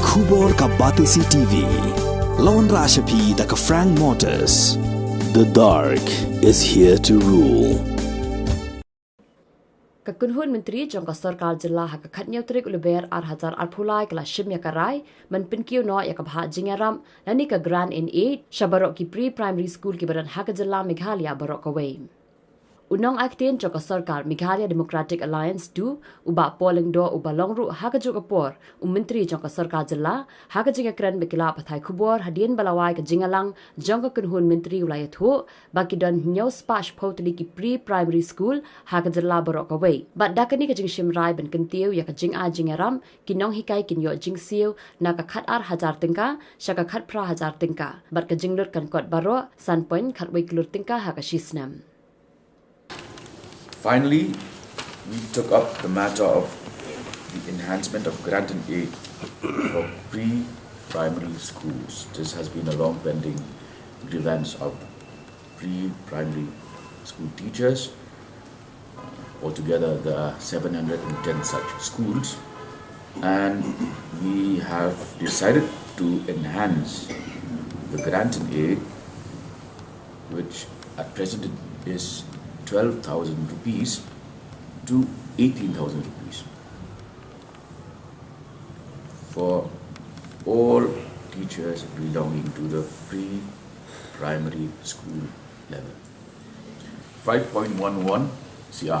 Khubor ka Batisi TV. Lawan Rashapi da ka Frank Motors. The dark is here to rule. Kynhun Myntri jangka sarkar jilla hak khatnya trik uluber 8,000 pulai kala shim ya karai man Pynkiew no ya kabha Jingïarap lani ka Grand in 8 shabarok ki pre-primary school ki badan hak jilla Meghalaya barok kawai. Unang aktin jangka sarkar Meghalaya Democratic Alliance 2 uba polling do uba longru hak jogapor Myntri jangka sarkar jilla hak jingakran bekila pathai khubor hadien balawai ka jingalang jangka Kynhun Myntri wilayah thu baki don nyau spash potli ki pre-primary school hak jilla barok kawai. Bat dakani ka jing shimrai ben Kynhun ya ka Jingïarap kinong hikai kinyo jingsiu na ka khat 8,000 tingka shaka khat pra 1,000 tingka bat ka jinglut kan kot baro san point khat wai klur tingka hak shisnam. Finally, we took up the matter of the enhancement of grant and aid for pre-primary schools. This has been a long-pending grievance of pre-primary school teachers. Altogether, there are 710 such schools, and we have decided to enhance the grant and aid, which at present is 12,000 rupees to 18,000 rupees for all teachers belonging to the pre-primary school level. 5.11 CR.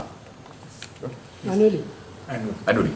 Annually. Annually.